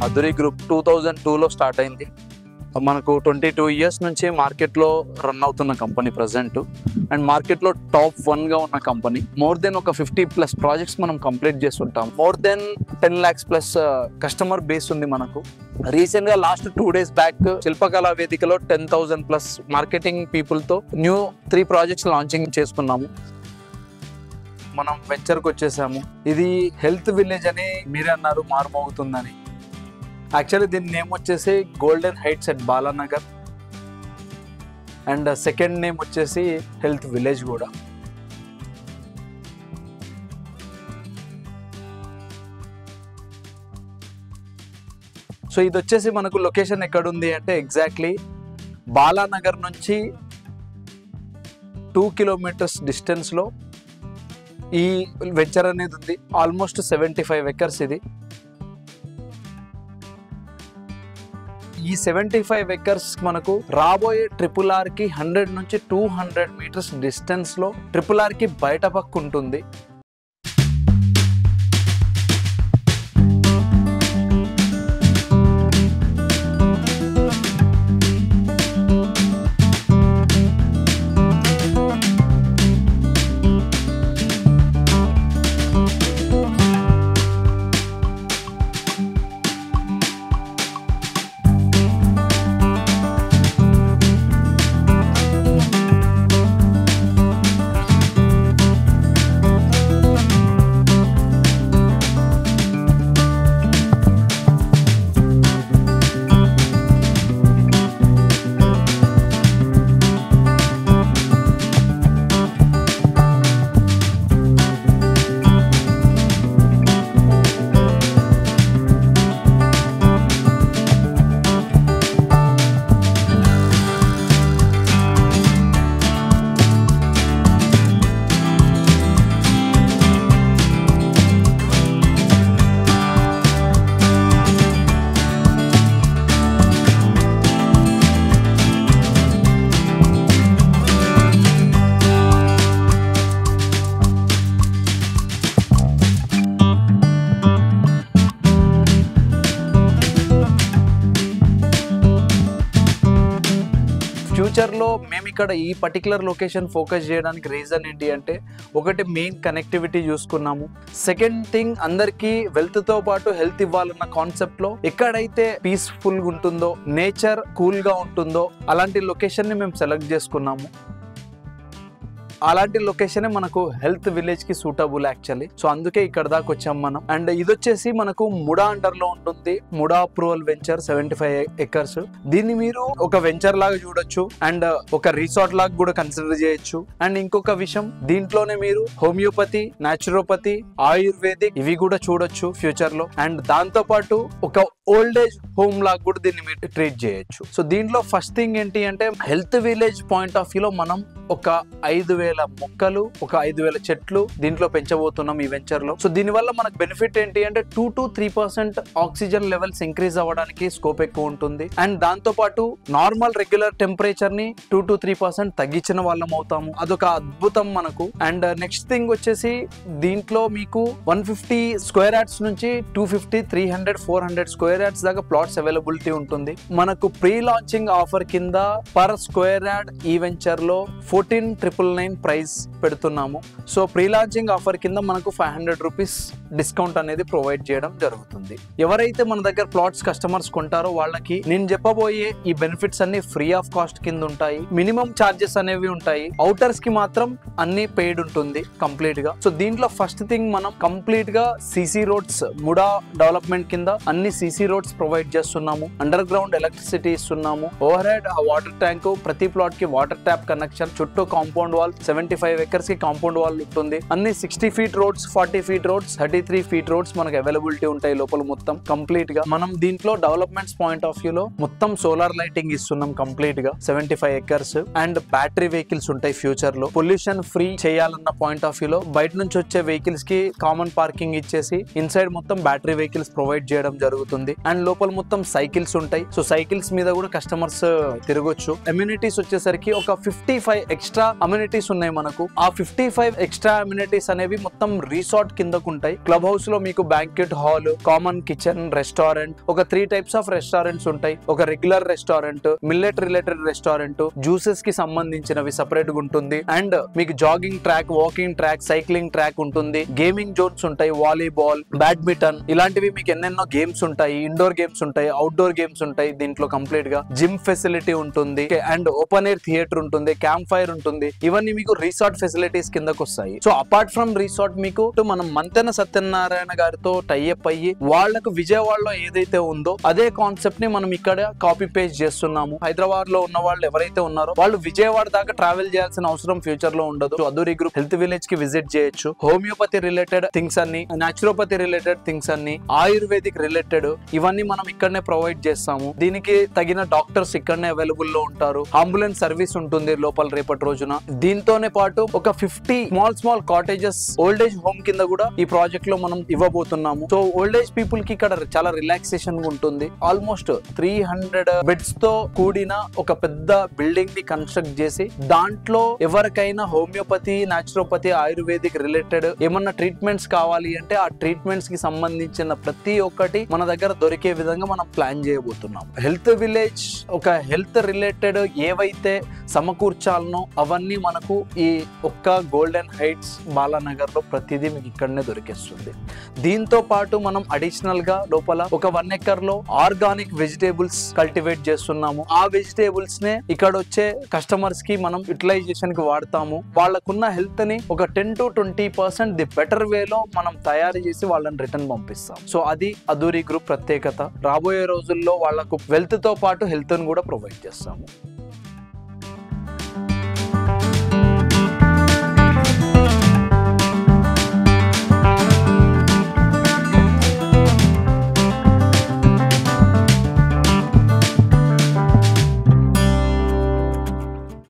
మధురి group 2002లో start అయింది. మనకు 22 years నుంచి మార్కెట్లో రన్ అవుతున్న కంపెనీ ప్రజెంట్, అండ్ మార్కెట్లో టాప్ 1గా ఉన్న కంపెనీ. మోర్ దెన్ ఒక 50+ ప్రాజెక్ట్స్ మనం కంప్లీట్ చేస్తుంటాం. More than 10 lakhs+ customer base ఉంది మనకు. రీసెంట్గా లాస్ట్ 2 days బ్యాక్ శిల్పకళా వేదికలో 10,000+ మార్కెటింగ్ పీపుల్తో న్యూ 3 ప్రాజెక్ట్స్ లాంచింగ్ చేసుకున్నాము. మనం వెంచర్కి వచ్చేసాము. ఇది హెల్త్ విలేజ్ అని మీరే అన్నారు, మారుమోగుతుందని. యాక్చువల్లీ దీని నేమ్ వచ్చేసి golden heights at Balanagar, and second name వచ్చేసి హెల్త్ విలేజ్ కూడా. సో ఇది వచ్చేసి మనకు లొకేషన్ ఎక్కడుంది అంటే ఎగ్జాక్ట్లీ బాలానగర్ నుంచి 2 kilometers డిస్టెన్స్లో ఈ వెంచర్ అనేది ఉంది. ఆల్మోస్ట్ 75 acres ఇది. ఈ 75 acres మనకు రాబోయే RRRకి 100 నుంచి 200 meters డిస్టెన్స్లో RRRకి బయట పక్క ఉంటుంది. ఫ్యూచర్లో మేము ఇక్కడ ఈ పర్టికులర్ లొకేషన్ ఫోకస్ చేయడానికి రీజన్ ఏంటి అంటే, ఒకటి మెయిన్ కనెక్టివిటీ చూసుకున్నాము. సెకండ్ థింగ్, అందరికీ వెల్త్తో పాటు హెల్త్ ఇవ్వాలన్న కాన్సెప్ట్లో ఎక్కడైతే పీస్ఫుల్గా ఉంటుందో, నేచర్ కూల్గా ఉంటుందో అలాంటి లొకేషన్ని మేము సెలెక్ట్ చేసుకున్నాము. అలాంటి లొకేషనే మనకు హెల్త్ విలేజ్ కి సూటబుల్ యాక్చువల్లీ. సో అందుకే ఇక్కడ దాకా వచ్చాం మనం. అండ్ ఇది వచ్చేసి మనకు ముడా అండర్ లో ఉంటుంది. MUDA approval venture 75 acres. దీన్ని మీరు ఒక వెంచర్ లాగా చూడొచ్చు, అండ్ ఒక రిసార్ట్ లాగా కూడా కన్సిడర్ చేయొచ్చు. అండ్ ఇంకొక విషయం, దీంట్లోనే మీరు హోమియోపతి, న్యాచురోపతి, ఆయుర్వేదిక్ ఇవి కూడా చూడొచ్చు ఫ్యూచర్ లో. అండ్ దాంతో పాటు ఒక ఓల్డ్ ఏజ్ హోమ్ లాగా కూడా దీన్ని మీరు ట్రీట్ చేయొచ్చు. సో దీంట్లో ఫస్ట్ థింగ్ ఏంటి అంటే, హెల్త్ విలేజ్ పాయింట్ ఆఫ్ వ్యూలో మనం ఒక 5,000 మొక్కలు, ఒక 5,000 చెట్లు దీంట్లో పెంచబోతున్నాం ఈ వెంచర్ లో. సో దీనివల్ల మనకు బెనిఫిట్ ఏంటి అంటే 2 to 3% ఆక్సిజన్ లెవెల్స్ ఇంక్రీజ్ అవ్వడానికి స్కోప్ ఎక్కువ ఉంటుంది. అండ్ దాంతో పాటు నార్మల్ రెగ్యులర్ టెంపరేచర్ ని 2 to 3% తగ్గించిన వాళ్ళం అవుతాము. అదొక అద్భుతం మనకు. అండ్ నెక్స్ట్ థింగ్ వచ్చేసి, దీంట్లో మీకు 150 square yards నుంచి 250, 300, 400 square yards దాకా ప్లాట్స్ అవైలబిలిటీ ఉంటుంది. మనకు ప్రీ లాంచింగ్ ఆఫర్ కింద పర్ స్క్వేర్ యార్డ్ ఈ వెంచర్ లో 14,999 ప్రైస్ పెడుతున్నాము. సో ప్రీ లాంచింగ్ ఆఫర్ కింద మనకు 500 రూపీస్ డిస్కౌంట్ అనేది ప్రొవైడ్ చేయడం జరుగుతుంది. ఎవరైతే మన దగ్గర ప్లాట్స్ కస్టమర్స్ కొంటారో వాళ్ళకి నేను చెప్పబోయే ఈ బెనిఫిట్స్ అన్ని ఫ్రీ ఆఫ్ కాస్ట్ కింద ఉంటాయి. మినిమం చార్జెస్ అనేవి ఉంటాయి. అవుటర్స్ కి మాత్రం అన్ని పెయిడ్ ఉంటుంది కంప్లీట్ గా. సో దీంట్లో ఫస్ట్ థింగ్, మనం కంప్లీట్ గా సిసి రోడ్స్, ముడా డెవలప్మెంట్ కింద అన్ని సిసి రోడ్స్ ప్రొవైడ్ చేస్తున్నాము. అండర్ గ్రౌండ్ ఎలక్ట్రిసిటీ ఇస్తున్నాము. ఓవర్ హెడ్ వాటర్ ట్యాంక్, ప్రతి ప్లాట్ కి వాటర్ ట్యాప్ కనెక్షన్, చుట్టూ కాంపౌండ్ వాల్, 75 acres కి కాంపౌండ్ వాల్ ఉంటుంది. అన్ని 60 feet roads, 40 feet roads, 33 feet roads మనకు అవైలబిలిటీ ఉంటాయి లోపల మొత్తం కంప్లీట్ గా. మనం దీంట్లో డెవలప్మెంట్స్ పాయింట్ ఆఫ్ వ్యూ లో మొత్తం సోలార్ లైటింగ్ ఇస్తున్నాం కంప్లీట్ గా. 75 acres అండ్ బ్యాటరీ వెహికల్స్ ఉంటాయి ఫ్యూచర్ లో. పొల్యూషన్ ఫ్రీ చేయాలన్న పాయింట్ ఆఫ్ వ్యూ లో బయట నుంచి వచ్చే వెహికల్స్ కి కామన్ పార్కింగ్ ఇచ్చేసి ఇన్సైడ్ మొత్తం బ్యాటరీ వెహికల్స్ ప్రొవైడ్ చేయడం జరుగుతుంది. అండ్ లోపల మొత్తం సైకిల్స్ ఉంటాయి. సో సైకిల్స్ మీద కూడా కస్టమర్స్ తిరగొచ్చు. అమ్యూనిటీస్ వచ్చేసరికి ఒక 55 ఎక్స్ట్రా అమ్యూనిటీస్ ఉన్నాయి మనకు. ఆ 55 ఎక్స్ట్రా అమ్యూనిటీస్ అనేవి మొత్తం రిసార్ట్ కిందకు ఉంటాయి. క్లబ్ హౌస్ లో మీకు banquet hall, common kitchen, restaurant, ఒక 3 టైప్స్ ఆఫ్ రెస్టారెంట్స్ ఉంటాయి. ఒక regular restaurant, millet related restaurant, juices కి సంబంధించినవి సెపరేట్ గా ఉంటుంది. అండ్ మీకు jogging track, walking track, cycling track ఉంటుంది. గేమింగ్ జోన్స్ ఉంటాయి, వాలీబాల్, బ్యాడ్మింటన్, ఇలాంటివి మీకు ఎన్నెన్నో గేమ్స్ ఉంటాయి. ఇండోర్ గేమ్స్ ఉంటాయి, అవుట్డోర్ గేమ్స్ ఉంటాయి. దీంట్లో కంప్లీట్ గా జిమ్ ఫెసిలిటీ ఉంటుంది. అండ్ ఓపెన్ ఎయిర్ థియేటర్ ఉంటుంది, క్యాంప్ ఫైర్ ఉంటుంది. ఇవన్నీ మీకు రిసార్ట్ ఫెసిలిటీస్ కిందకు వస్తాయి. సో అపార్ట్ ఫ్రమ్ రిసార్ట్ మీకు మనం మంతెన సత్యనారాయణ గారితో టైఅప్ అయ్యి వాళ్లకు విజయవాడలో ఏదైతే ఉందో అదే కాన్సెప్ట్ ని మనం ఇక్కడ కాపీ పేస్ట్ చేస్తున్నాము. హైదరాబాద్ లో ఉన్న వాళ్ళు ఎవరైతే ఉన్నారో వాళ్ళు విజయవాడ దాకా ట్రావెల్ చేయాల్సిన అవసరం ఫ్యూచర్ లో ఉండదు. అధూరి గ్రూప్ హెల్త్ విలేజ్ కి విజిట్ చేయొచ్చు. హోమియోపతి రిలేటెడ్ థింగ్స్ అన్ని, న్యాచురోపతి రిలేటెడ్ థింగ్స్ అన్ని, ఆయుర్వేదిక్ రిలేటెడ్ ఇవన్నీ మనం ఇక్కడనే ప్రొవైడ్ చేస్తాము. దీనికి తగిన డాక్టర్స్ ఇక్కడనే అవైలబుల్ లో ఉంటారు. అంబులెన్స్ సర్వీస్ ఉంటుంది లోపల రేపటి రోజున. దీంతోనే పాటు ఒక 50 small cottages old age home కింద కూడా ఈ ప్రాజెక్ట్ లో మనం ఇవ్వబోతున్నాము. సో ఓల్డ్ ఏజ్ పీపుల్ కి ఇక్కడ చాలా రిలాక్సేషన్ ఉంటుంది. ఆల్మోస్ట్ 300 బెడ్స్ తో కూడిన ఒక పెద్ద బిల్డింగ్ ని కన్స్ట్రక్ట్ చేసి దాంట్లో ఎవరికైనా హోమియోపతి, న్యాచురోపతి, ఆయుర్వేదిక్ రిలేటెడ్ ఏమన్నా ట్రీట్మెంట్స్ కావాలి అంటే ఆ ట్రీట్మెంట్స్ కి సంబంధించిన ప్రతి ఒక్కటి మన దగ్గర దొరికే విధంగా మనం ప్లాన్ చేయబోతున్నాం. హెల్త్ విలేజ్ ఒక హెల్త్ రిలేటెడ్ ఏవైతే సమకూర్చాలనో అవన్నీ మనకు ఈ ఒక్క గోల్డెన్ హైట్స్ బాలానగర్ లో ప్రతిదీ మీకు ఇక్కడనే దొరికేస్తుంది. దీంతో పాటు మనం అడిషనల్ గా లోపల ఒక 1 ఎకర్ లో ఆర్గానిక్ వెజిటేబుల్స్ కల్టివేట్ చేస్తున్నాము. ఆ వెజిటేబుల్స్ నే ఇక్కడ వచ్చే కస్టమర్స్ కి మనం యూటిలైజేషన్ కి వాడతాము. వాళ్ళకున్న హెల్త్ ని ఒక 10 to 20% ది బెటర్ వేలో మనం తయారు చేసి వాళ్ళని రిటర్న్ పంపిస్తాం. సో అది అధూరి గ్రూప్ ప్రత్యేకత. రాబోయే రోజుల్లో వాళ్ళకు వెల్త్ తో పాటు హెల్త్ ని కూడా ప్రొవైడ్ చేస్తాము.